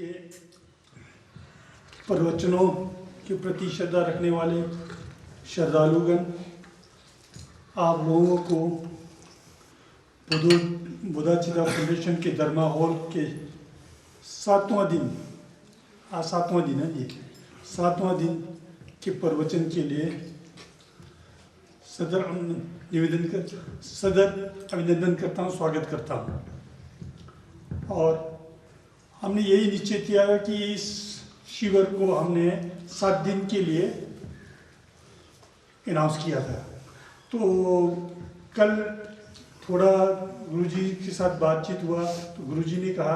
के प्रवचनों के प्रति श्रद्धा रखने वाले श्रद्धालुगण, आप लोगों को बुद्धाचिता फाउंडेशन के धर्मा हॉल के 7वां दिन, आज 7वां दिन है ये, 7वां दिन के प्रवचन के लिए सदर अभिनंदन करता हूँ, स्वागत करता हूँ। और हमने यही निश्चय किया है कि इस शिविर को हमने 7 दिन के लिए अनाउंस किया था। तो कल थोड़ा गुरुजी के साथ बातचीत हुआ तो गुरुजी ने कहा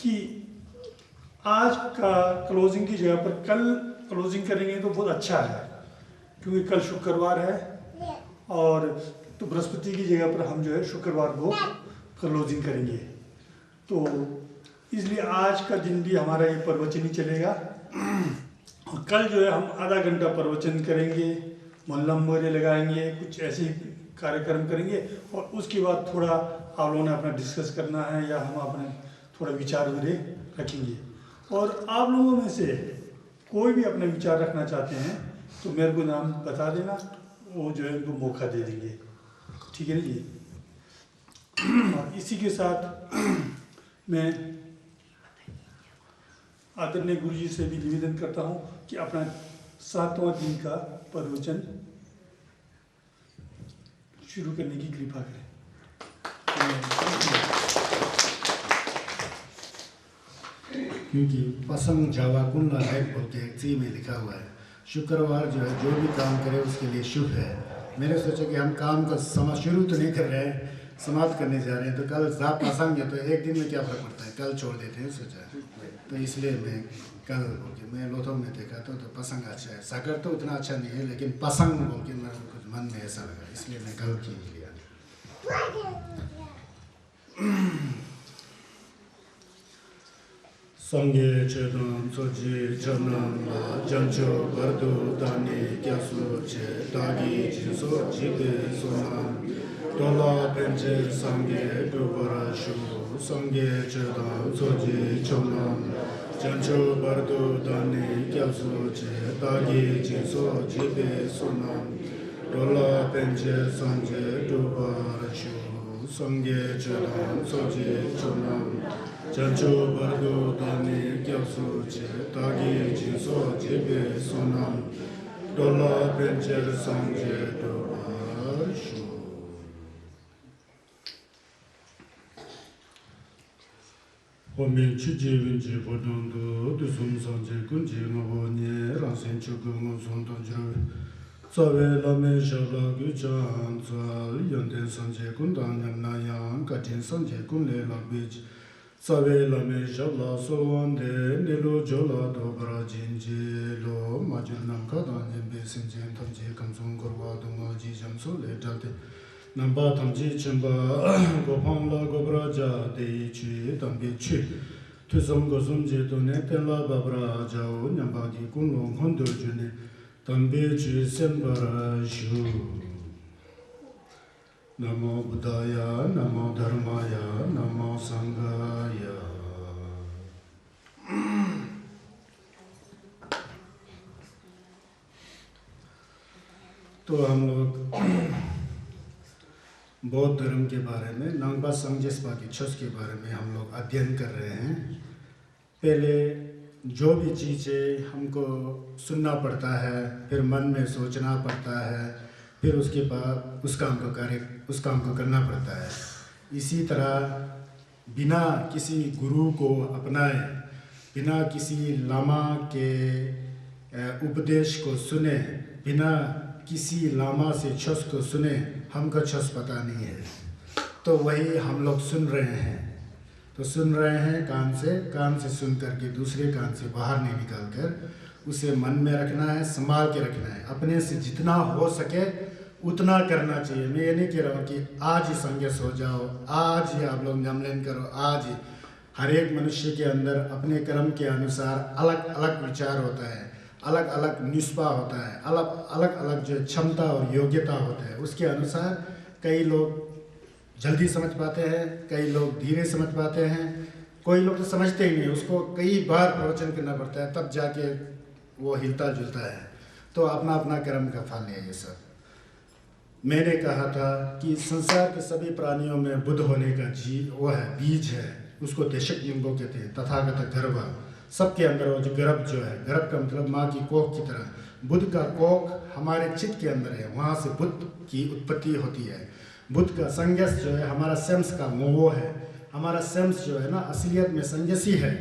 कि आज का क्लोजिंग की जगह पर कल क्लोजिंग करेंगे तो बहुत अच्छा है, क्योंकि कल शुक्रवार है और तो बृहस्पति की जगह पर हम जो है शुक्रवार को क्लोजिंग करेंगे। तो इसलिए आज का दिन भी हमारा ये प्रवचन ही चलेगा। और कल जो है हम आधा घंटा प्रवचन करेंगे, मल्लम वगैरह लगाएंगे, कुछ ऐसे कार्यक्रम करेंगे और उसके बाद थोड़ा आप लोगों ने अपना डिस्कस करना है या हम अपने थोड़ा विचार वगैरह रखेंगे। और आप लोगों में से कोई भी अपने विचार रखना चाहते हैं तो मेरे को नाम बता देना, वो जो है उनको मौका दे देंगे, ठीक है ना जी। और इसी के साथ मैं आदरणीय गुरु जी से भी निवेदन करता हूँ कि अपना 7वां दिन का प्रवचन शुरू करने की कृपा करें। क्योंकि पसंग जावा कुंडला है बोल के एक में लिखा हुआ है, शुक्रवार जो है जो भी काम करे उसके लिए शुभ है। मैंने सोचा कि हम काम का समय शुरू तो नहीं कर रहे हैं, समाप्त करने जा रहे हैं, तो कल जा पसंग है तो एक दिन में क्या फर्क पड़ता है, कल छोड़ देते हैं सोचा। तो इसलिए मैं कल बोल के मैं लोथो में देखा तो पसंग अच्छा है, सागर तो उतना अच्छा नहीं है लेकिन पसंग बोल के मेरे कुछ मन में ऐसा लगा, इसलिए मैं कल की लिया। संगे चेतन सोचे चरणम जंचो बर्दो दाने क्या सोचे दागी जिसो जीवे सोना टोला पेंचे संगे डोबरा शो संगे चेतन सोचे चरणम जंचो बर्दो दाने क्या सोचे दागी जिसो जीवे सोना टोला पेंचे संगे डोबरा शो संगे चेतन सोचे चरणम jancho bardo dani kyapso che tagi jinso jebe sonam dola bencher sanje doba shu. Omen chije vinje bodondo du sum sanje kunje ngabo nye ransen chugung sondon jro sawe lame shala gujan zal yonden sanje kundan nyamna yang katin sanje kunle labij Sabe lame shabla solwande nilo jola dobra jinje lo majurnam kadan jembe sinjen tamje kamsung korwa dunga ji jamso le jate namba tamje chimba gopamla gobraja de chi tambe chi tuzum gozum je to ne tenla babra jao namba gi kunlong hondo june tambe chi sembara shu Namo Buddhaya, Namo Dharmaya, Namo Sanghaya. तो हम लोग बौद्ध धर्म के बारे में नांगबा संगजेस्पा की छस के बारे में हम लोग अध्ययन कर रहे हैं। पहले जो भी चीज़ें हमको सुनना पड़ता है, फिर मन में सोचना पड़ता है, फिर उसके बाद उस काम को करना पड़ता है। इसी तरह बिना किसी गुरु को अपनाए, बिना किसी लामा के उपदेश को सुने, बिना किसी लामा से छस को सुने, हमको छस पता नहीं है। तो वही हम लोग सुन रहे हैं, तो सुन रहे हैं कान से सुन करके दूसरे कान से बाहर नहीं निकाल कर उसे मन में रखना है, संभाल के रखना है। अपने से जितना हो सके उतना करना चाहिए। मैं ये नहीं कह रहा हूँ कि आज ही संन्यास हो जाओ, आज ही आप लोग नामलेन करो, आज ही। हर एक मनुष्य के अंदर अपने कर्म के अनुसार अलग अलग विचार होता है, अलग अलग निष्पा होता है, अलग अलग जो क्षमता और योग्यता होता है। उसके अनुसार कई लोग जल्दी समझ पाते हैं, कई लोग धीरे समझ पाते हैं, कोई लोग तो समझते ही नहीं, उसको कई बार प्रवचन करना पड़ता है तब जाके वो हिलता जुलता है। तो अपना अपना कर्म का फल है ये सब। मैंने कहा था कि संसार के सभी प्राणियों में बुद्ध होने का वो है, बीज है, उसको देशक निम्बो कहते हैं, तथागत गर्भ। सबके अंदर वो जो गर्भ जो है, गर्भ का मतलब माँ की कोख की तरह, बुद्ध का कोख हमारे चित्त के अंदर है, वहाँ से बुद्ध की उत्पत्ति होती है। बुद्ध का संज्ञस जो है हमारा सेंस का मोह है, हमारा सेंस जो है ना असलियत में संज्ञस ही है,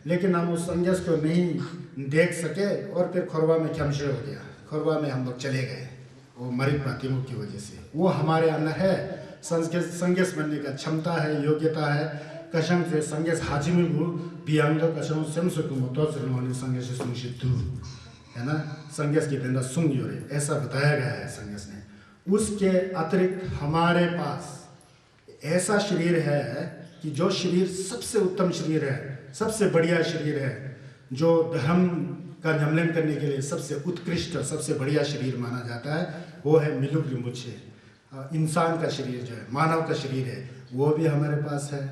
लेकिन हम उस संज्ञस को नहीं देख सके और फिर खोरवा में क्षमशे हो गया, खोरवा में हम लोग चले गए वो मरित प्रतिमुख की वजह से। वो हमारे अंदर है, संज्ञस बनने का क्षमता है, योग्यता है। कसम से संज्ञस हाजिमिगु बियांगो कसम सेम सुकुम तो होने संज्ञस सुंशितु है ना, संज्ञस की बिंदा सुंग योरे, ऐसा बताया गया है संज्ञस ने। उसके अतिरिक्त हमारे पास ऐसा शरीर है कि जो शरीर सबसे उत्तम शरीर है, सबसे बढ़िया शरीर है, जो धर्म का नियमन करने के लिए सबसे उत्कृष्ट सबसे बढ़िया शरीर माना जाता है, वो है मिलुक रिम्बुचे। इंसान का शरीर जो है, मानव का शरीर है, वो भी हमारे पास है।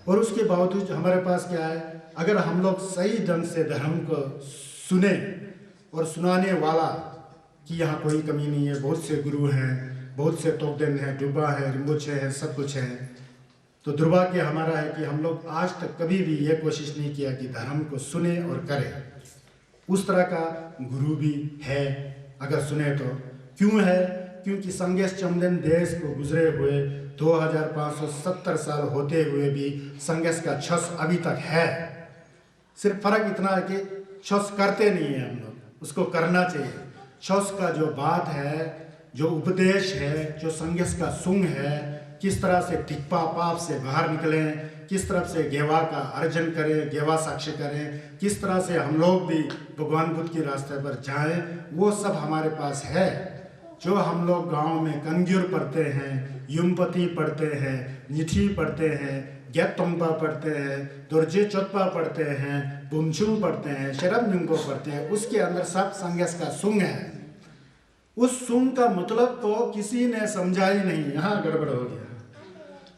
और उसके बावजूद हमारे पास क्या है, अगर हम लोग सही ढंग से धर्म को सुने और सुनाने वाला कि यहाँ कोई कमी नहीं है, बहुत से गुरु हैं, बहुत से तोकदेन हैं, डुबा है, रिम्बुचे है, सब कुछ है, तो दुर्भाग्य हमारा है कि हम लोग आज तक कभी भी ये कोशिश नहीं किया कि धर्म को सुने और करें। उस तरह का गुरु भी है अगर सुने तो। क्यों है? क्योंकि संगेश चमदन देश को गुजरे हुए 2570 साल होते हुए भी संगेश का छस अभी तक है। सिर्फ फर्क इतना है कि छस करते नहीं है हम लोग, उसको करना चाहिए। छस का जो बात है, जो उपदेश है, जो संगेश का सुंग है, किस तरह से टिप्पा पाप से बाहर निकलें, किस तरह से गेवा का अर्जन करें, गेवा साक्ष्य करें, किस तरह से हम लोग भी भगवान बुद्ध के रास्ते पर जाएं, वो सब हमारे पास है। जो हम लोग गांव में कंग्यूर पढ़ते हैं, युमपति पढ़ते हैं, निठी पढ़ते हैं, गैतोंपा पढ़ते हैं, दुर्जे चोत्पा पढ़ते हैं, बुमचुंग पढ़ते हैं, शरम नुंगो पढ़ते हैं, उसके अंदर सब संगस का सुंग है। उस सुंग का मतलब तो किसी ने समझा ही नहीं, यहाँ गड़बड़ हो गया।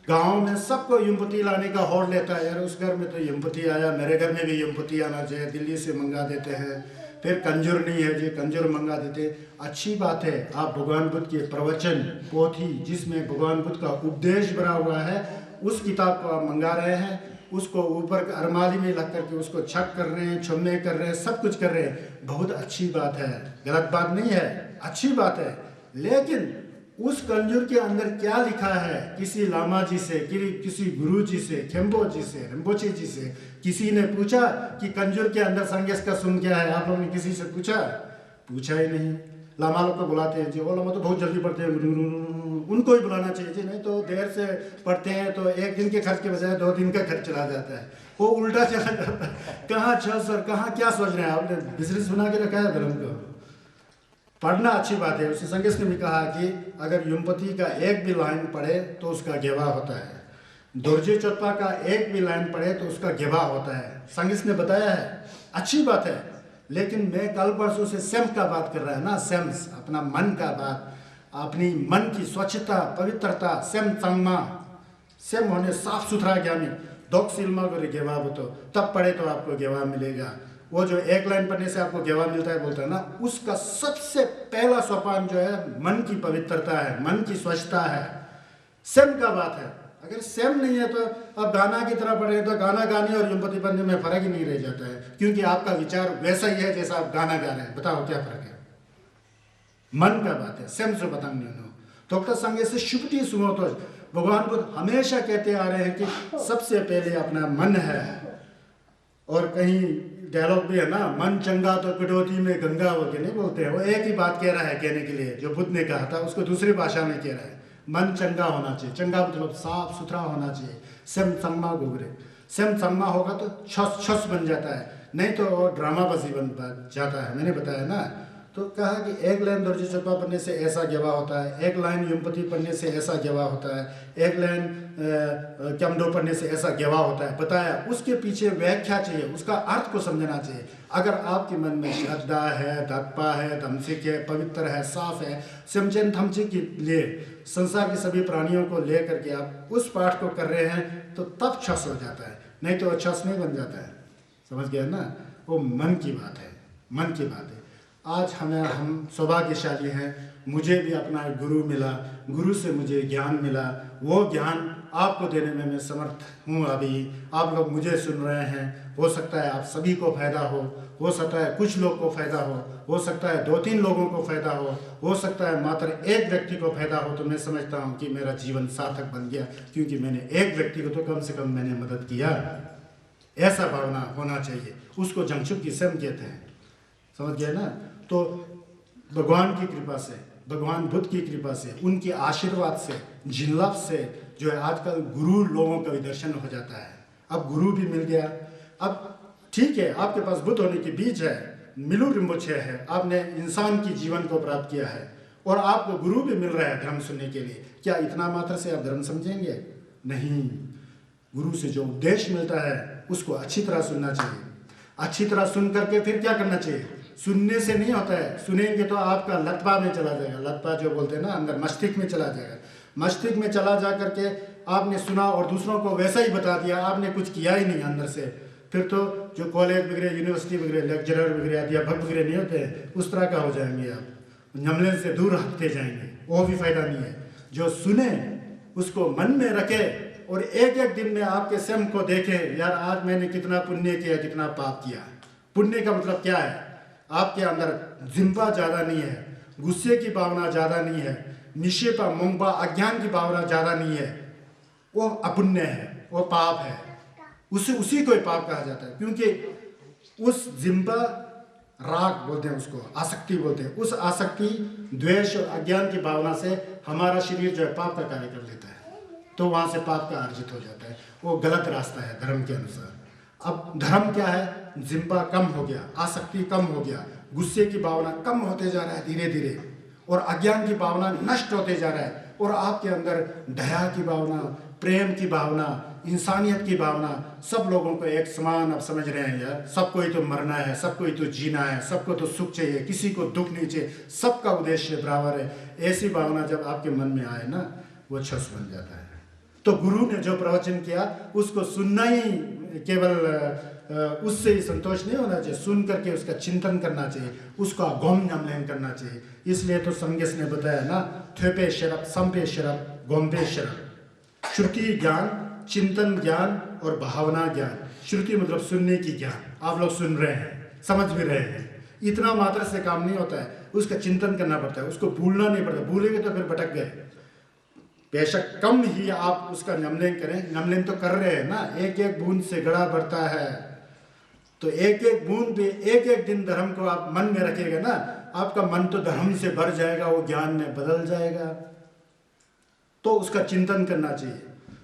गांव में सबको यमपति लाने का होड़ लेता है, यार उस घर में तो यमपति आया, मेरे घर में भी यमपति आना चाहिए, दिल्ली से मंगा देते हैं। फिर कंजूर नहीं है जी, कंजूर मंगा देते। अच्छी बात है, आप भगवान बुद्ध के प्रवचन पोथी जिसमें भगवान बुद्ध का उपदेश भरा हुआ है, उस किताब को आप मंगा रहे हैं, उसको ऊपर अरमाली में लग करके उसको छक कर रहे हैं, छुम्मे कर रहे हैं, सब कुछ कर रहे हैं, बहुत अच्छी बात है, गलत बात नहीं है, अच्छी बात है। लेकिन उस कंजूर के अंदर क्या लिखा है, किसी लामा जी से, किसी गुरु जी से, खेम्बो जी से, रिम्पोचे जी से किसी ने पूछा कि कंजूर के अंदर संगेस का सुन क्या है? आप लोगों ने किसी से पूछा? पूछा ही नहीं। लामा लोग को बुलाते हैं जी, वो लामा तो बहुत जल्दी पढ़ते हैं, उनको ही बुलाना चाहिए जी, नहीं तो देर से पढ़ते हैं तो एक दिन के खर्च के बजाय 2 दिन का खर्च चला जाता है, वो उल्टा चला जाता है। कहाँ छह सर, कहाँ क्या सोच रहे हैं आपने? बिजनेस बना के रखा है धर्म को। पढ़ना अच्छी बात है। उसी संगेश ने भी कहा कि अगर युमपति का एक भी लाइन पढ़े तो उसका गेवा होता है, दुर्जे चोत्पा का एक भी लाइन पढ़े तो उसका गेवा होता है। संगेश ने बताया है, अच्छी बात है। लेकिन मैं कल परसों से सेम्स का बात कर रहा है ना, सेम्स अपना मन का बात, अपनी मन की स्वच्छता, पवित्रता, सेम संगमा, सेम होने साफ सुथरा ज्ञानी, दोक सिल्मा को गेवा तो तब पढ़े तो आपको गेवा मिलेगा। वो जो एक लाइन पढ़ने से आपको गेवा मिलता है बोलता है ना, उसका सबसे पहला सोपान जो है मन की पवित्रता है, मन की स्वच्छता है, सेम का बात है। अगर सेम नहीं है तो अब गाना की तरह पढ़े तो गाना गाने और युमपति पढ़ने में फर्क ही नहीं रह जाता है, क्योंकि आपका विचार वैसा ही है जैसा आप गाना गा रहे हैं। बताओ क्या फर्क है? मन का बात है, सेम से बतांग नहीं हो तो संगे से शुभटी सुनो। तो भगवान बुद्ध हमेशा कहते आ रहे हैं कि सबसे पहले अपना मन है। और कहीं डायलॉग भी है ना, मन चंगा तो कटौती में गंगा हो के नहीं बोलते हैं, वो एक ही बात कह रहा है कहने के लिए, जो बुद्ध ने कहा था उसको दूसरी भाषा में कह रहा है। मन चंगा होना चाहिए, चंगा मतलब साफ सुथरा होना चाहिए। सेम संगमा गोगरे, सेम संगमा होगा तो छस छस बन जाता है, नहीं तो ड्रामाबाजी बन जाता है। मैंने बताया ना, तो कहा कि एक लाइन दुर्जे चोत्पा पढ़ने से ऐसा गेवा होता है, एक लाइन युमपति पढ़ने से ऐसा गेवा होता है, एक लाइन क्यमडो पढ़ने से ऐसा गेवा होता है। बताया, उसके पीछे व्याख्या चाहिए, उसका अर्थ को समझना चाहिए। अगर आपके मन में श्रद्धा है, दत्पा है, धमसिक है, पवित्र है, साफ है, सिमचन थमचिक के लिए संसार के सभी प्राणियों को ले करके आप उस पाठ को कर रहे हैं तो तब छस हो जाता है। नहीं तो अच्छा से नहीं बन जाता है। समझ गया ना? वो मन की बात है, मन की बात है। आज हम सौभाग्यशाली हैं, मुझे भी अपना एक गुरु मिला, गुरु से मुझे ज्ञान मिला, वो ज्ञान आपको देने में मैं समर्थ हूँ। अभी आप लोग मुझे सुन रहे हैं, हो सकता है आप सभी को फ़ायदा हो सकता है कुछ लोग को फ़ायदा हो सकता है 2-3 लोगों को फ़ायदा हो सकता है मात्र एक व्यक्ति को फ़ायदा हो। तो मैं समझता हूँ कि मेरा जीवन सार्थक बन गया, क्योंकि मैंने एक व्यक्ति को तो कम से कम मैंने मदद किया। ऐसा भावना होना चाहिए, उसको जंगशुक की सेम कहते हैं। समझ गए ना? तो भगवान की कृपा से, भगवान बुद्ध की कृपा से, उनके आशीर्वाद से, जिल्लफ से जो है आजकल गुरु लोगों का भी दर्शन हो जाता है। अब गुरु भी मिल गया। अब ठीक है, आपके पास बुद्ध होने के बीज है, मिलू रिम्पोछे है, आपने इंसान की जीवन को प्राप्त किया है और आपको गुरु भी मिल रहा है धर्म सुनने के लिए। क्या इतना मात्र से आप धर्म समझेंगे? नहीं। गुरु से जो उपदेश मिलता है उसको अच्छी तरह सुनना चाहिए। अच्छी तरह सुन करके फिर क्या करना चाहिए? सुनने से नहीं होता है, सुनेंगे तो आपका लतपा में चला जाएगा। लतपा जो बोलते हैं ना, अंदर मस्तिष्क में चला जाएगा। मस्तिष्क में चला जा करके आपने सुना और दूसरों को वैसा ही बता दिया, आपने कुछ किया ही नहीं अंदर से। फिर तो जो कॉलेज वगैरह, यूनिवर्सिटी वगैरह, लेक्चरर वगैरह, अध्यापक वगैरह नहीं होते हैं, उस तरह का हो जाएंगे आप, नमले से दूर हटते जाएंगे। वो भी फायदा नहीं है। जो सुने उसको मन में रखे और एक एक दिन में आपके स्वयं को देखे, यार आज मैंने कितना पुण्य किया, कितना पाप किया। पुण्य का मतलब क्या है? आपके अंदर जिम्बा ज़्यादा नहीं है, गुस्से की भावना ज़्यादा नहीं है, निशेपा मोंगबा अज्ञान की भावना ज़्यादा नहीं है, वो अपुण्य है, वो पाप है। उसी को ही पाप कहा जाता है, क्योंकि उस जिम्बा राग बोलते हैं, उसको आसक्ति बोलते हैं। उस आसक्ति, द्वेष और अज्ञान की भावना से हमारा शरीर जो है पाप का कार्य कर लेता है, तो वहाँ से पाप का अर्जित हो जाता है। वो गलत रास्ता है धर्म के अनुसार। अब धर्म क्या है? जिम्बा कम हो गया, आसक्ति कम हो गया, गुस्से की भावना कम होते जा रहा है धीरे धीरे, और अज्ञान की भावना नष्ट होते जा रहा है, और आपके अंदर दया की भावना, प्रेम की भावना, इंसानियत की भावना, सब लोगों को एक समान आप समझ रहे हैं। यार सबको ही तो मरना है, सबको ही तो जीना है, सबको तो सुख चाहिए, किसी को दुख नहीं चाहिए, सबका उद्देश्य बराबर है। ऐसी भावना जब आपके मन में आए ना, वो छस बन जाता है। तो गुरु ने जो प्रवचन किया उसको सुनना ही, केवल उससे ही संतोष नहीं होना चाहिए, सुन करके उसका चिंतन करना चाहिए, उसका गौम नमलन करना चाहिए। इसलिए तो संगेश ने बताया ना, थेपे शरप, संपे शरप, गोम्बे शरप। श्रुति ज्ञान, चिंतन ज्ञान और भावना ज्ञान। श्रुति मतलब सुनने की ज्ञान, आप लोग सुन रहे हैं, समझ भी रहे हैं, इतना मात्र से काम नहीं होता है, उसका चिंतन करना पड़ता है, उसको भूलना नहीं पड़ता। भूलेंगे तो फिर भटक गए। बेशक कम ही आप उसका नमलन करें, नमलन तो कर रहे हैं ना, एक एक बूंद से घड़ा भरता है, तो एक एक बूंद पे एक एक दिन धर्म को आप मन में रखिएगा ना, आपका मन तो धर्म से भर जाएगा, वो ज्ञान में बदल जाएगा। तो उसका चिंतन करना चाहिए,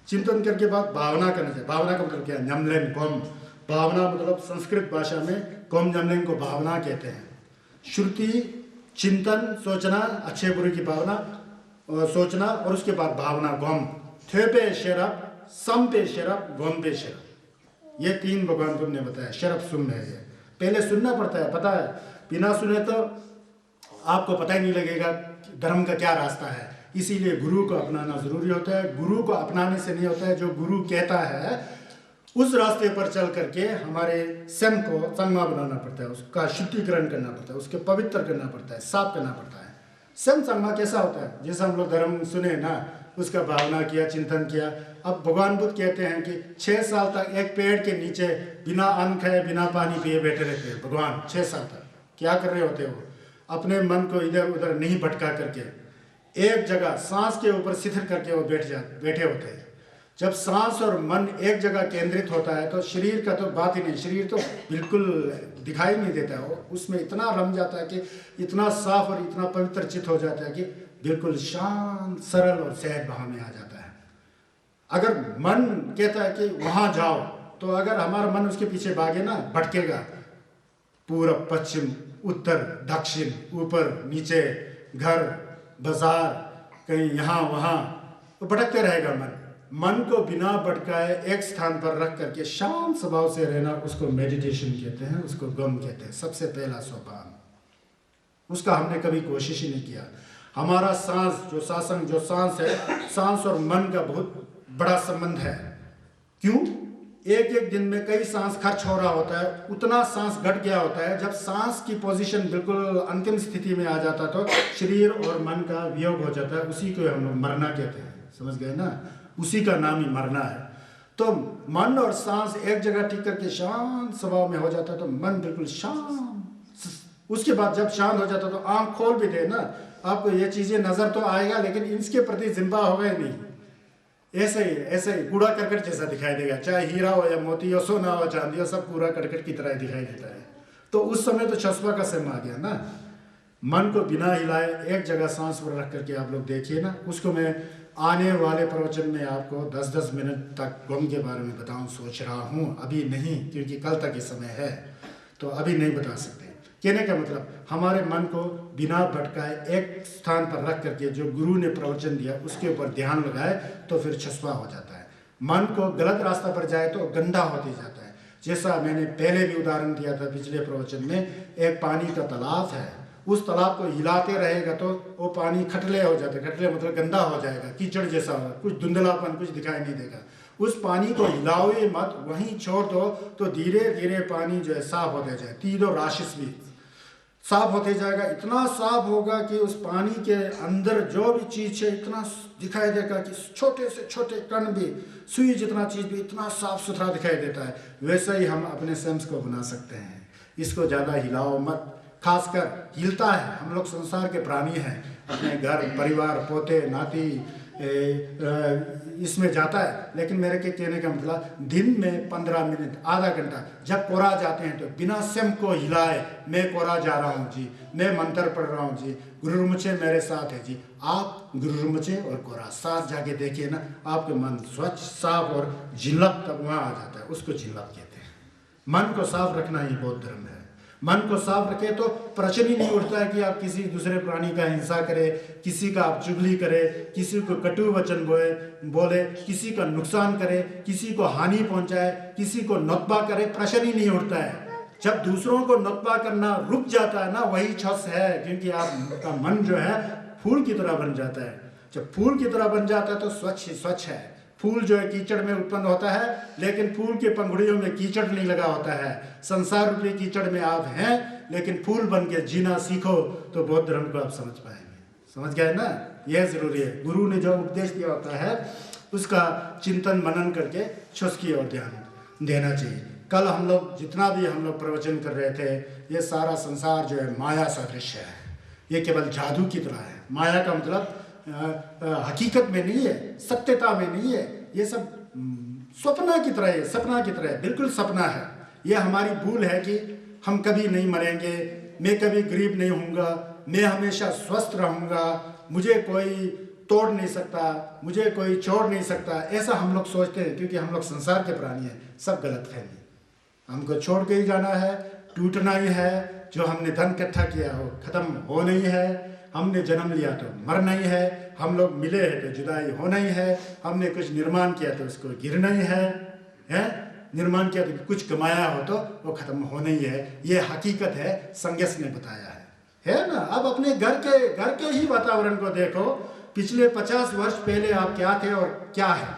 चिंतन करके बाद भावना करना चाहिए। भावना का मतलब क्या है? नमलन कोम। भावना मतलब संस्कृत भाषा में कोम नमलन को भावना कहते हैं। श्रुति, चिंतन, सोचना, अच्छे बुरे की भावना सोचना, और उसके बाद भावना गोम। थेपे शरप, संपे शरप, गोम्बे शरप। ये 3 भगवान बुद्ध ने बताया। शरप सुन है, ये पहले सुनना पड़ता है, पता है, बिना सुने तो आपको पता ही नहीं लगेगा धर्म का क्या रास्ता है। इसीलिए गुरु को अपनाना जरूरी होता है। गुरु को अपनाने से नहीं होता है, जो गुरु कहता है उस रास्ते पर चल करके हमारे स्वयं को संगमा बनाना पड़ता है, उसका शुद्धिकरण करना पड़ता है, उसके पवित्र करना पड़ता है, साफ करना पड़ता है। स्वयं संगमा कैसा होता है? जैसे हम लोग धर्म सुने ना, उसका भावना किया, चिंतन किया। अब भगवान बुद्ध कहते हैं कि 6 साल तक एक पेड़ के नीचे बिना अन्न खाए, बिना पानी पिए बैठे रहते हैं भगवान। 6 साल तक क्या कर रहे होते हैं? वो अपने मन को इधर उधर नहीं भटका करके एक जगह सांस के ऊपर शिथिल करके वो बैठे होते हैं। जब सांस और मन एक जगह केंद्रित होता है तो शरीर का तो बात ही नहीं, शरीर तो बिल्कुल दिखाई नहीं देता है। वो उसमें इतना रम जाता है कि इतना साफ और इतना पवित्र चित्त हो जाता है कि बिल्कुल शांत, सरल और सहज भाव में आ जाता है। अगर मन कहता है कि वहाँ जाओ, तो अगर हमारा मन उसके पीछे भागे ना, भटकेगा। पूरब, पश्चिम, उत्तर, दक्षिण, ऊपर नीचे, घर, बाजार, कहीं यहाँ वहाँ, तो भटकते रहेगा मन। मन को बिना भटकाए एक स्थान पर रख करके शांत स्वभाव से रहना, उसको मेडिटेशन कहते हैं, उसको गम कहते हैं। सबसे पहला सोपान, उसका हमने कभी कोशिश ही नहीं किया। हमारा सांस जो सांस है, सांस और मन का बहुत बड़ा संबंध है। क्यों? एक एक दिन में कई सांस खर्च हो रहा होता है, उतना सांस घट गया होता है। जब सांस की पोजीशन बिल्कुल अंतिम स्थिति में आ जाता तो शरीर और मन का वियोग हो जाता है। उसी को हम लोग मरना कहते हैं, समझ गए ना? उसी का नाम ही मरना है। तो मन और सांस एक जगह टिक करके शांत स्वभाव में हो जाता है तो मन बिल्कुल शांत। उसके बाद जब शांत हो जाता तो आंख खोल भी दे ना, आपको ये चीजें नजर तो आएगा लेकिन इसके प्रति जिम्मा होगा ही नहीं। ऐसे ही कूड़ा करकट जैसा दिखाई देगा, चाहे हीरा हो या मोती हो, सोना हो चांदी हो, सब कूड़ा करकट की तरह दिखाई देता है। तो उस समय तो चस्पा का समय आ गया ना। मन को बिना हिलाए एक जगह सांस पर रख करके आप लोग देखिए ना। उसको मैं आने वाले प्रवचन में आपको 10-10 मिनट तक गम के बारे में बताऊं सोच रहा हूं, अभी नहीं, क्योंकि कल तक ये समय है तो अभी नहीं बता सकते। कहने का मतलब हमारे मन को बिना भटकाए एक स्थान पर रख करके जो गुरु ने प्रवचन दिया उसके ऊपर ध्यान लगाए तो फिर चस्पा हो जाता है। मन को गलत रास्ता पर जाए तो गंदा होते जाता है। जैसा मैंने पहले भी उदाहरण दिया था पिछले प्रवचन में, एक पानी का तालाब है, उस तालाब को हिलाते रहेगा तो वो पानी खटले हो जाता है। खटले मतलब गंदा हो जाएगा, कीचड़ जैसा होगा, कुछ धुंधलापन कुछ दिखाई नहीं देगा। उस पानी को हिलाओ ही मत, वहीं छोड़ दो तो धीरे धीरे पानी जो है साफ होते जाए। तीनों राशिस भी साफ होते जाएगा। इतना साफ होगा कि उस पानी के अंदर जो भी चीज है इतना दिखाई देगा कि छोटे से छोटे कण भी, सुई जितना चीज भी इतना साफ सुथरा दिखाई देता है। वैसा ही हम अपने सेंस को बना सकते हैं। इसको ज्यादा हिलाओ मत, खासकर हिलता है। हम लोग संसार के प्राणी हैं, अपने घर परिवार पोते नाती इसमें जाता है। लेकिन मेरे के कहने का मतलब दिन में 15 मिनट आधा घंटा जब कोरा जाते हैं तो बिना सिम को हिलाए, मैं कोरा जा रहा हूँ जी, मैं मंत्र पढ़ रहा हूँ जी, गुरुमुचे मेरे साथ है जी। आप गुरुमुचे और कोरा साथ जाके देखिए ना, आपके मन स्वच्छ साफ और झिलक तक वहाँ आ जाता है। उसको झिलक कहते हैं। मन को साफ रखना ही बौद्ध धर्म है। मन को साफ रखे तो प्रश्न ही नहीं उठता है कि आप किसी दूसरे प्राणी का हिंसा करें, किसी का आप चुगली करें, किसी को कटु वचन बोले, किसी का नुकसान करे, किसी को हानि पहुंचाए, किसी को नतबा करे। प्रश्न ही नहीं उठता है। जब दूसरों को नतबा करना रुक जाता है ना, वही छस है। क्योंकि आपका मन जो है फूल की तरह बन जाता है। जब फूल की तरह बन जाता है तो स्वच्छ ही स्वच्छ है। फूल जो है कीचड़ में उत्पन्न होता है, लेकिन फूल के पंखुड़ियों में कीचड़ नहीं लगा होता है। संसार रूपी कीचड़ में आप हैं, लेकिन फूल बन के जीना सीखो तो बौद्ध धर्म को आप समझ पाएंगे। समझ गए ना? यह जरूरी है। गुरु ने जो उपदेश दिया होता है उसका चिंतन मनन करके उसकी ओर ध्यान देना चाहिए। कल हम लोग जितना भी हम लोग प्रवचन कर रहे थे, ये सारा संसार जो है माया सदृश है। ये केवल जादू की तरह है। माया का मतलब हकीकत में नहीं है, सत्यता में नहीं है। ये सब सपना की तरह है, सपना की तरह है, बिल्कुल सपना है। ये हमारी भूल है कि हम कभी नहीं मरेंगे, मैं कभी गरीब नहीं होऊंगा, मैं हमेशा स्वस्थ रहूंगा, मुझे कोई तोड़ नहीं सकता, मुझे कोई छोड़ नहीं सकता। ऐसा हम लोग सोचते हैं क्योंकि हम लोग संसार के प्राणी हैं। सब गलत फहमी। हमको छोड़ के ही जाना है, टूटना ही है। जो हमने धन इकट्ठा किया हो खत्म हो नहीं है। हमने जन्म लिया तो मरना ही है। हम लोग मिले हैं तो जुदाई होना ही है। हमने कुछ निर्माण किया तो उसको गिरना ही है? निर्माण किया तो कुछ कमाया हो तो वो खत्म होना ही है। ये हकीकत है, संन्यास ने बताया है ना? अब अपने घर के ही वातावरण को देखो। पिछले 50 वर्ष पहले आप क्या थे और क्या है?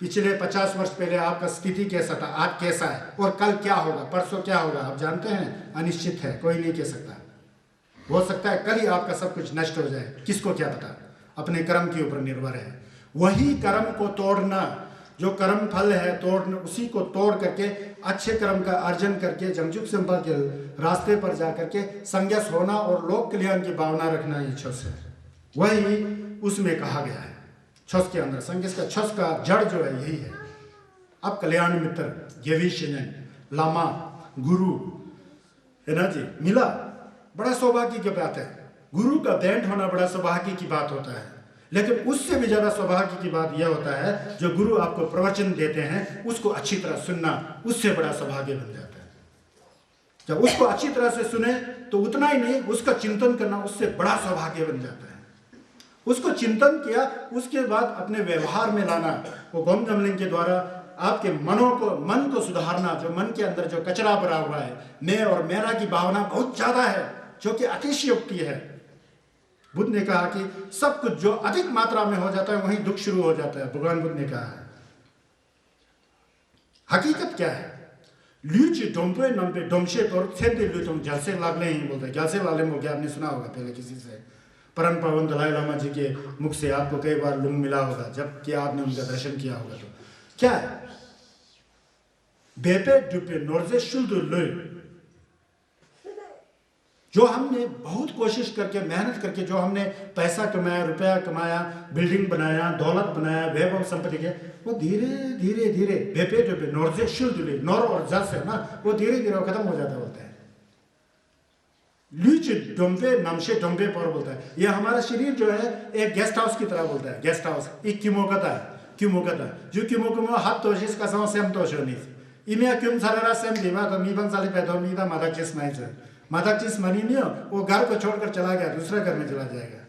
पिछले 50 वर्ष पहले आपका स्थिति कैसा था, आज कैसा है, और कल क्या होगा, परसों क्या होगा, आप जानते हैं? अनिश्चित है, कोई नहीं कह सकता। हो सकता है कल ही आपका सब कुछ नष्ट हो जाए, किसको क्या पता? अपने कर्म के ऊपर निर्भर है। वही कर्म को तोड़ना, जो कर्म फल है तोड़ना, उसी को तोड़ करके अच्छे कर्म का अर्जन करके जंगजुक संपा के रास्ते पर जा करके संन्यास होना और लोक कल्याण की भावना रखना ही छस है। वही उसमें कहा गया है। छस के अंदर संन्यास का छस का जड़ जो है यही है। अब कल्याण मित्र गेविशन लामा गुरु है ना जी, मिला, बड़ा सौभाग्य की बात है। गुरु का भेंट होना बड़ा सौभाग्य की बात होता है। लेकिन उससे भी ज्यादा सौभाग्य की बात यह होता है जो गुरु आपको प्रवचन देते हैं उसको अच्छी तरह सुनना, उससे बड़ा सौभाग्य बन जाता है। जब उसको अच्छी तरह से सुने तो उतना ही नहीं, उसका चिंतन करना उससे बड़ा सौभाग्य बन जाता है। उसको चिंतन किया, उसके बाद अपने व्यवहार में लाना, वो गोम जमलिंग के द्वारा आपके मन को सुधारना। जो मन के अंदर जो कचरा भरा हुआ है, मैं और मेरा की भावना बहुत ज्यादा है, जो कि अतिशयोक्ति है। बुद्ध ने कहा कि सब कुछ जो अधिक मात्रा में हो जाता है वहीं दुख शुरू हो जाता है। भगवान बुद्ध ने कहा है हकीकत क्या है? ल्यूच डोम्पे नम्पे डोमशे पर सेंदे ल्यूटों जलसे लागले ही बोलते हैं। जलसे लागले बोल के आपने सुना होगा पहले किसी से। परम पावन दलाई लामा जी के मुख से आपको कई बार लुंग मिला होगा जब कि आपने उनका दर्शन किया होगा। तो क्या है? बेपे डुपे नोर्जे शुल्दु लोय, जो हमने बहुत कोशिश करके मेहनत करके जो हमने पैसा कमाया, रुपया कमाया, बिल्डिंग बनाया, दौलत बनाया, वैभव संपत्ति के, वो धीरे धीरे धीरे बेपे डुपे नोर्जे शुल्दु लोय, नौर और जस है ना, वो धीरे धीरे खत्म हो जाता होता है। ल्यूच डोम्बे नमशे डोम्बे पर बोलता है। ये हमारा शरीर जो है एक गेस्ट हाउस की तरह बोलता है। गेस्ट हाउस एक किमोकता जो किमोकमो हाथ तोशिस का सम सेम तोशोनिस इमे क्यों सारा सेम दिमा तो मीबन साले पैदा मीदा मादक चिस नहीं है। मादक चिस मनी नहीं हो, वो घर को छोड़कर चला गया, दूसरा घर में चला जाएगा,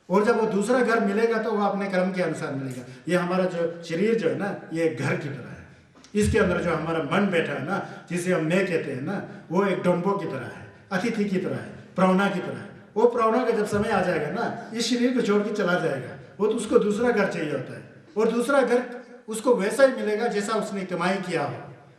और जब वो दूसरा घर मिलेगा तो वो अपने कर्म के अनुसार मिलेगा। ये हमारा जो शरीर जो है ना, ये घर की तरह है। इसके अंदर जो हमारा मन बैठा है ना, जिसे हम मैं कहते हैं ना, वो एक डोम्बो की तरह है, अतिथि की तरह है, प्रावना की तरह है। वो प्रावना का जब समय आ जाएगा ना, इस शरीर को छोड़ के चला जाएगा, वो तो उसको दूसरा घर चाहिए होता है, और दूसरा घर उसको वैसा ही मिलेगा जैसा उसने कमाई किया हो।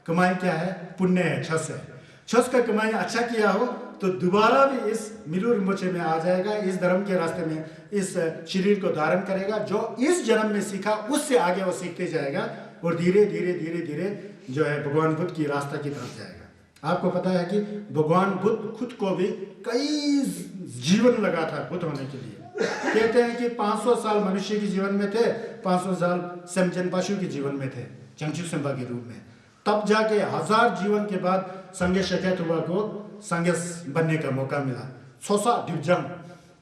कमाई क्या है? पुण्य है, छस है। छस का कमाई अच्छा किया हो तो दोबारा भी इस मिलू रिम्पोचे में आ जाएगा, इस धर्म के रास्ते में इस शरीर को धारण करेगा। जो इस जन्म में सीखा उससे आगे वो सीखते जाएगा, और धीरे धीरे धीरे धीरे जो है भगवान बुद्ध की रास्ता की तरफ जाएगा। आपको पता है कि भगवान बुद्ध खुद को भी कई जीवन लगा था बुद्ध होने के लिए। कहते हैं कि 500 साल मनुष्य के जीवन में थे, 500 साल सेमचन पशु के जीवन में थे, चंचु संपा के रूप में। तब जाके 1000 जीवन के बाद संगे शकेत हुआ को संगे बनने का मौका मिला। सोसा डिपजंग,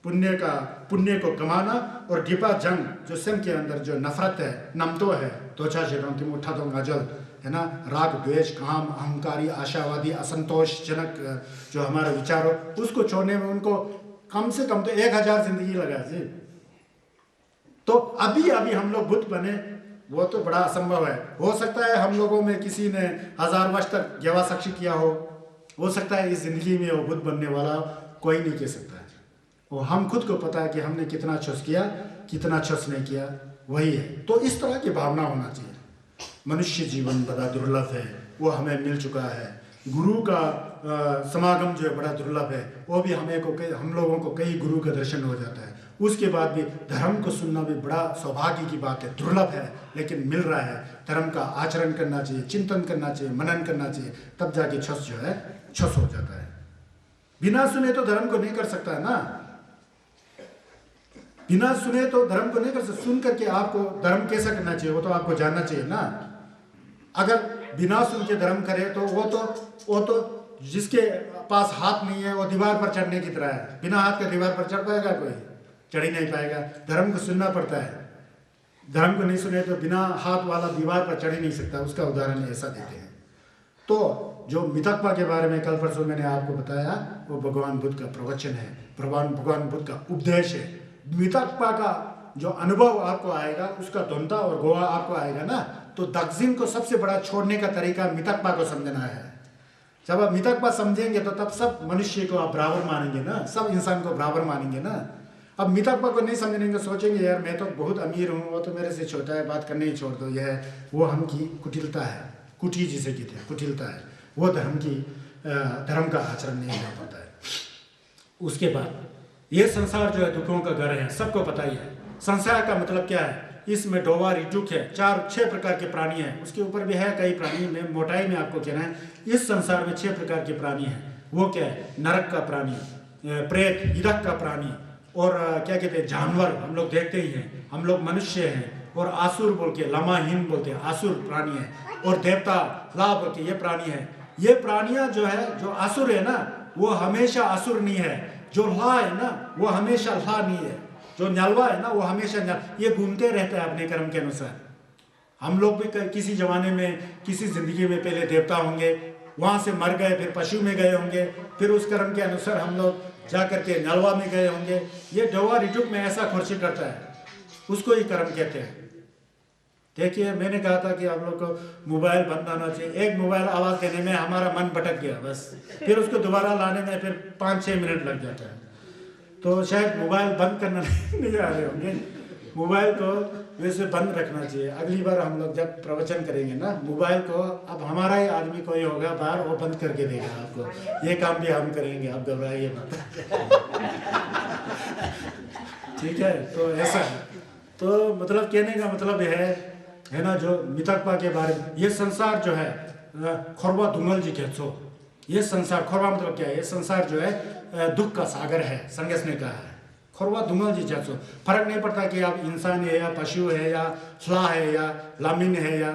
पुण्य को कमाना, और डिपा जंग जो स्वयं के अंदर जो नफरत है, नमतो है, तोचा शेरों उठा तो मजल है ना, राग द्वेष काम अहंकारी आशावादी असंतोषजनक जो हमारा विचार हो, उसको छोड़ने में उनको कम से कम तो 1000 जिंदगी लगा जी। तो अभी हम लोग बुद्ध बने, वो तो बड़ा असंभव है। हो सकता है हम लोगों में किसी ने 1000 वर्ष तक ज्ञावा साक्षी किया हो सकता है इस जिंदगी में वो बुद्ध बनने वाला कोई नहीं कह सकता है। वो हम खुद को पता है कि हमने कितना छस किया, कितना छस नहीं किया, वही है। तो इस तरह की भावना होना चाहिए। मनुष्य जीवन बड़ा दुर्लभ है, वो हमें मिल चुका है। गुरु का समागम जो है बड़ा दुर्लभ है, वो भी हम लोगों को कई गुरु का दर्शन हो जाता है। उसके बाद भी धर्म को सुनना भी बड़ा सौभाग्य की बात है, दुर्लभ है, लेकिन मिल रहा है। धर्म का आचरण करना चाहिए, चिंतन करना चाहिए, मनन करना चाहिए, तब जाके छस जो है छस हो जाता है। बिना सुने तो धर्म को नहीं कर सकता है ना, बिना सुने तो धर्म को नहीं कर सकता। सुन करके आपको धर्म कैसा करना चाहिए वो तो आपको जानना चाहिए ना। अगर बिना सुन के धर्म करे तो वो तो जिसके पास हाथ नहीं है वो दीवार पर चढ़ने की तरह है। बिना हाथ के दीवार पर चढ़ पाएगा कोई? चढ़ ही नहीं पाएगा। धर्म को सुनना पड़ता है। धर्म को नहीं सुने तो बिना हाथ वाला दीवार पर चढ़ ही नहीं सकता। उसका उदाहरण ऐसा देते हैं। तो जो मितक्पा के बारे में कल परसों मैंने आपको बताया, वो भगवान बुद्ध का प्रवचन है, भगवान बुद्ध का उपदेश है। मितक्पा का जो अनुभव आपको आएगा, उसका द्वंद्व और गोवा आपको आएगा ना, तो दक्षिण को सबसे बड़ा छोड़ने का तरीका मितक्पा को समझना है। जब आप मितक्पा समझेंगे तो तब सब मनुष्य को आप बराबर मानेंगे ना, सब इंसान को बराबर मानेंगे ना। अब मितक्पा को नहीं समझेंगे, सोचेंगे यार मैं तो बहुत अमीर हूँ, वो तो मेरे से छोटा है, बात करने ही छोड़ दो। यह वो हम की कुटिलता है, कुटी जिसे कहते हैं, कुटिलता है। वो धर्म का आचरण नहीं हो पाता है। उसके बाद ये संसार जो है दुखों का घर है, सबको पता ही है। संसार का मतलब क्या है? इसमें डोवा रिटुक है, 4-6 प्रकार के प्राणी हैं। उसके ऊपर भी है कई प्राणी, में मोटाई में आपको कहना है इस संसार में 6 प्रकार के प्राणी हैं। वो क्या है? नरक का प्राणी, प्रेत इरक का प्राणी, और क्या कहते हैं जानवर, हम लोग देखते ही हैं। हम लोग मनुष्य हैं, और आसुर बोल के लमाहीन बोलते हैं, आसुर प्राणी है, और देवता ला बोल के ये प्राणी है। ये प्राणियां जो है, जो आसुर है ना, वो हमेशा आसुर नहीं है। जो ला है ना, वो हमेशा ला नहीं है। जो न्यालवा है ना, वो हमेशा ये घूमते रहता है अपने कर्म के अनुसार। हम लोग भी किसी जमाने में, किसी जिंदगी में पहले देवता होंगे, वहां से मर गए, फिर पशु में गए होंगे, फिर उस कर्म के अनुसार हम लोग जा करके नलवा में गए होंगे। ये डोवा रिटुक में ऐसा खुर्शी करता है, उसको ही कर्म कहते हैं। देखिए, मैंने कहा था कि आप लोग को मोबाइल बंद आना चाहिए। एक मोबाइल आवाज़ देने में हमारा मन भटक गया बस, फिर उसको दोबारा लाने में फिर 5-6 मिनट लग जाता है। तो शायद मोबाइल बंद करना नहीं आ रहे होंगे। मोबाइल को वैसे बंद रखना चाहिए। अगली बार हम लोग जब प्रवचन करेंगे ना, मोबाइल को, अब हमारा ही आदमी कोई होगा बाहर, वो बंद करके देगा आपको। ये काम भी हम करेंगे, आप घबराइए मत। ठीक है, तो ऐसा है। तो मतलब कहने का मतलब यह है ना, जो मितकपा के बारे में, ये संसार जो है खोरवा दुमल जी कहते, ये संसार, खोरवा मतलब क्या है, ये संसार जो है दुख का सागर है, संगस ने कहा है। खोरवा दुमल जी जैसो, फर्क नहीं पड़ता कि आप इंसान है या पशु है या फ्ला है या लामिन है या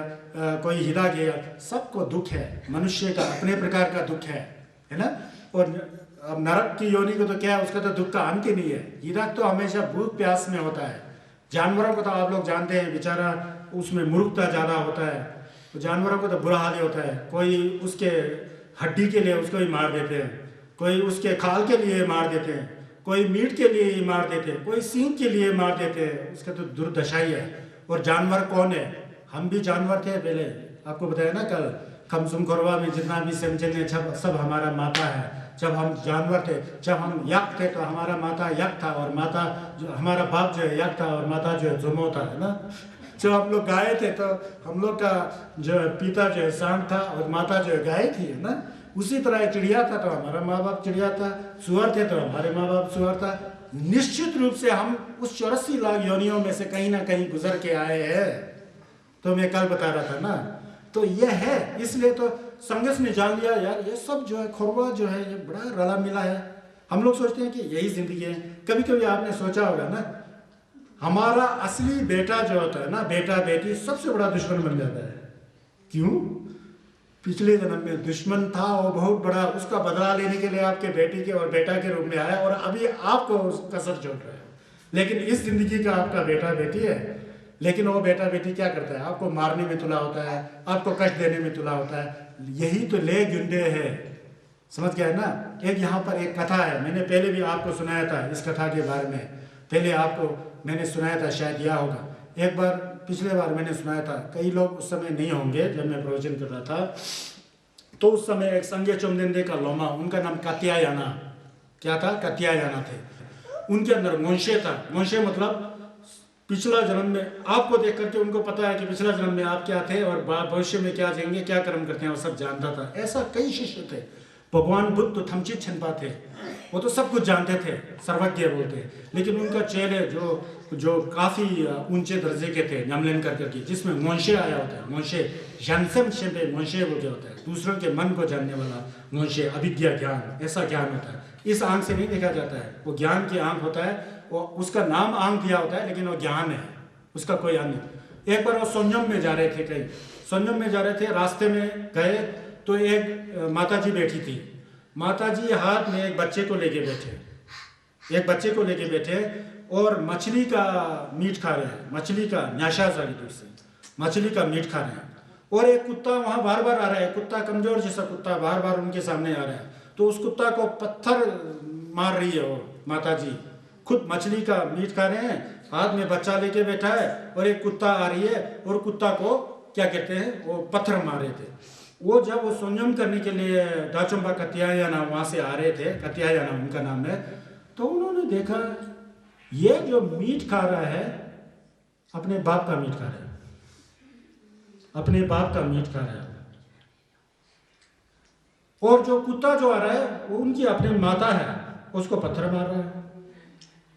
कोई हिराग है, सबको दुख है। मनुष्य का अपने प्रकार का दुख है ना। और अब नरक की योनि को तो क्या है, उसका तो दुख का अंत ही नहीं है। हिराग तो हमेशा भूख प्यास में होता है। जानवरों को तो आप लोग जानते हैं, बेचारा उसमें मूर्खता ज़्यादा होता है, तो जानवरों को तो बुरा हाल ही होता है। कोई उसके हड्डी के लिए उसको ही मार देते हैं, कोई उसके खाल के लिए मार देते हैं, कोई मीट के लिए ही मार देते हैं, कोई सींग के लिए मार देते हैं। उसका तो दुर्दशा ही है। और जानवर कौन है? हम भी जानवर थे पहले, आपको बताया ना कल, खमसुम खोरवा में जितना भी समझेंगे सब हमारा माता है। जब हम जानवर थे, जब हम यक थे, तो हमारा माता यक था, और माता जो हमारा बाप जो है यक था, और माता जो है जुमो था, है ना। जब हम लोग गाय थे तो हम लोग का जो पिता जो है सांड था, और माता जो है गाय थी, है ना। उसी तरह चिड़िया था तो हमारा माँ बाप चिड़िया था, सुअर थे तो हमारे माँ बाप सुअर था। निश्चित रूप से हम उस 84 लाख योनियों में से कहीं ना कहीं गुजर के आए हैं। तो मैं कल बता रहा था ना, तो यह है। इसलिए तो संगस ने जान लिया यार, ये सब जो है खोरवा जो है, ये बड़ा रला मिला है। हम लोग सोचते हैं कि यही जिंदगी है। कभी कभी आपने सोचा होगा ना, हमारा असली बेटा जो होता है ना, बेटा बेटी सबसे बड़ा दुश्मन बन जाता है। क्यों? पिछले जन्म में दुश्मन था वो बहुत बड़ा, उसका बदला लेने के लिए आपके बेटी के और बेटा के रूप में आया, और अभी आपको उसका सर चोट रहा है। लेकिन इस जिंदगी का आपका बेटा बेटी है, लेकिन वो बेटा बेटी क्या करता है? आपको मारने में तुला होता है, आपको कष्ट देने में तुला होता है। यही तो ले गुंडे है, समझ गया ना। एक यहाँ पर एक कथा है, मैंने पहले भी आपको सुनाया था इस कथा के बारे में। पहले आपको मैंने सुनाया था, शायद यह होगा, एक बार पिछले बार मैंने सुनाया था। कई लोग उस समय नहीं होंगे जब मैं प्रवचन कर रहा था। तो उस समय एक संगे चुमदेंदे का लोमा, उनका नाम कात्यायना, क्या था? कात्यायना थे। उनके अंदर मोंशे था। मोंशे मतलब पिछला जन्म में आपको देख करके उनको पता है कि पिछला जन्म में आप क्या थे और भविष्य में क्या जाएंगे, क्या कर्म करते हैं, वो सब जानता था। ऐसा कई शिष्य थे। भगवान बुद्ध तो थमचित छनपा थे, वो तो सब कुछ जानते थे, सर्वज्ञ बोलते। लेकिन उनका चेले जो काफ़ी ऊंचे दर्जे के थे, नमलन कर करके, जिसमें मोंशे आया होता है। मोंशे जनसम शेपे मोंशे बोल के होता है, दूसरों के मन को जानने वाला मोंशे, अभिज्ञा ज्ञान, ऐसा ज्ञान होता है। इस आंख से नहीं देखा जाता है, वो ज्ञान की आंख होता है। वो उसका नाम आंख दिया होता है, लेकिन वो ज्ञान है, उसका कोई आंख नहीं। एक बार वो सोन्यम में जा रहे थे, कहीं सोन्यम में जा रहे थे, रास्ते में गए तो एक माता जी बैठी थी। माता जी हाथ में एक बच्चे को लेके बैठे, और मछली का मीट खा रहे हैं, मछली का न्याशा से मछली का मीट खा रहे हैं। और एक कुत्ता वहाँ बार बार आ रहा है, कुत्ता कमजोर जैसा कुत्ता बार बार उनके सामने आ रहा है। तो उस कुत्ता को पत्थर मार रही है वो माता जी, खुद मछली का मीट खा रहे हैं, हाथ में बच्चा लेके बैठा है, और एक कुत्ता आ रही है और कुत्ता को क्या कहते हैं, वो पत्थर मार रहे थे। वो जब वो संयम करने के लिए दाचुम्बा कात्यायना वहाँ से आ रहे थे, कात्यायना उनका नाम है, तो उन्होंने देखा ये जो मीट खा रहा है अपने बाप का मीट खा रहा है, अपने बाप का मीट खा रहा है। और जो कुत्ता जो आ रहा है वो उनकी अपनी माता है, उसको पत्थर मार रहा है,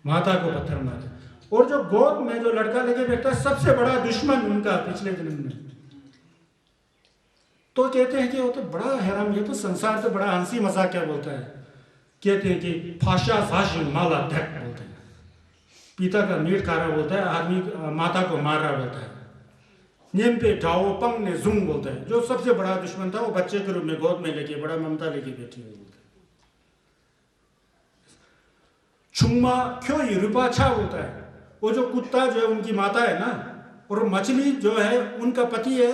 माता को पत्थर मार रहा है। और जो गोद में जो लड़का लेके बैठा है, सबसे बड़ा दुश्मन उनका पिछले जन्म में। तो कहते हैं कि वो तो बड़ा हैरान, ये तो संसार तो बड़ा हंसी मजाक क्या बोलता है। कहते हैं कि फाशा फाशी माला धक बोलते हैं, पिता का मीट खा रहा बोलता है, आदमी माता को मार रहा बोलता है। नियम पे ढाओ पंग ने जुंग बोलता है, जो सबसे बड़ा दुश्मन था वो बच्चे के रूप में गोद में लेके बड़ा ममता लेके बैठी हुई बोलता है। छुम्मा क्यों रूपाछा बोलता है, वो जो कुत्ता जो है उनकी माता है ना, और मछली जो है उनका पति है,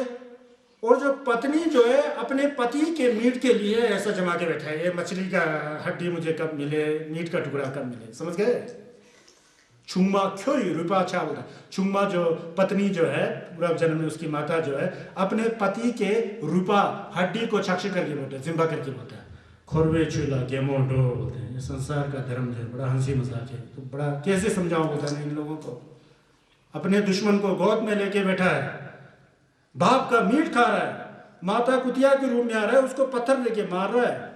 और जो पत्नी जो है अपने पति के मीट के लिए ऐसा जमा के बैठा है, ये मछली का हड्डी मुझे कब मिले, मीट का टुकड़ा कब मिले, समझ गए। छुम्मा क्यों रूपाछा बोलता है। छुम्मा जो पत्नी जो है पूरा जन्म में उसकी माता जो है अपने पति के रूपा हड्डी को चक्ष करके बोलते हैं, जिम्बा करके बोलता है। खोरवे चूल्हा गेमोडो बोलते हैं। ये संसार का धर्म है, बड़ा हंसी मजाक है। तो बड़ा कैसे समझाऊं बोलता है इन लोगों को, अपने दुश्मन को गोद में लेके बैठा है, बाप का मीट खा रहा है, माता कुतिया के रूप में आ रहा है, उसको पत्थर लेके मार रहा है।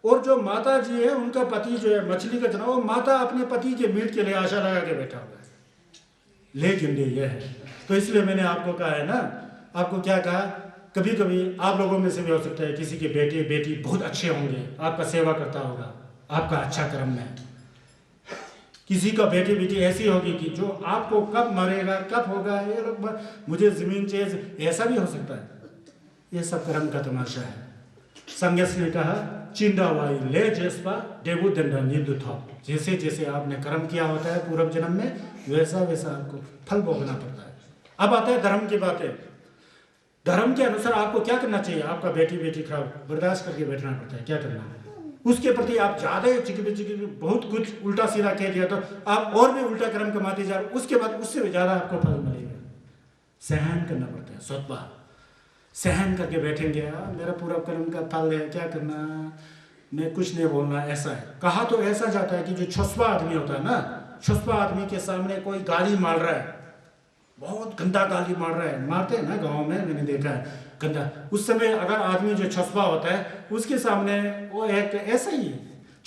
और जो माता जी है उनका पति जो है मछली का जना, वो माता अपने पति के मीट के लिए आशा लगा के बैठा हुआ है। लेकिन ये है, तो इसलिए मैंने आपको कहा है ना, आपको क्या कहा, कभी कभी आप लोगों में से भी हो सकता है किसी के बेटे बेटी बहुत अच्छे होंगे, आपका सेवा करता होगा, आपका अच्छा कर्म है। किसी का बेटी बेटी ऐसी होगी कि जो आपको कब मरेगा कब होगा, ये लोग मुझे जमीन चाहिए, ऐसा भी हो सकता है। ये सब कर्म का तमाशा है। संगस ने कहा चिंडावाई ले जेस्पा देवु दंडा निंदु था, जैसे जैसे आपने कर्म किया होता है पूर्व जन्म में, वैसा वैसा आपको फल भोगना पड़ता है। अब आता है धर्म की बातें। धर्म के अनुसार आपको क्या करना चाहिए। आपका बेटी बेटी खराब बर्दाश्त करके बैठना पड़ता है, क्या करना है। उसके प्रति आप ज़्यादा चिकबी बहुत कुछ उल्टा सीधा कह दिया तो आप और भी उल्टा कर्म कमाते जा रहे, उसके बाद उससे भी ज़्यादा आपको फल मिलेगा। सहन करना पड़ता है, सतबा सहन करके बैठेंगे, मेरा पूरा कर्म का फल है, क्या करना, मैं कुछ नहीं बोलना, ऐसा है। कहा तो ऐसा जाता है कि जो छुस्पा आदमी होता है ना, छुस्पा आदमी के सामने कोई गाली मार रहा है, बहुत गंदा गाली मार रहा है, मारते हैं ना गांव में, मैंने देखा है गंदा। उस समय अगर आदमी जो छुस्पा होता है उसके सामने वो एक ऐसा ही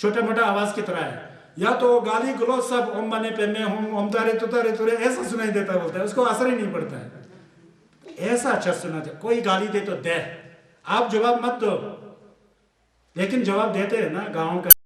छोटा मोटा आवाज़ की तरह है, या तो गाली गलौज सब ओम बने पे मैं हूँ, ओम तारे तुरे ऐसा सुनाई देता बोलता है, उसको असर ही नहीं पड़ता है। ऐसा अच्छा सुना था, कोई गाली दे तो दे, आप जवाब मत दो, लेकिन जवाब देते हैं ना गाँव का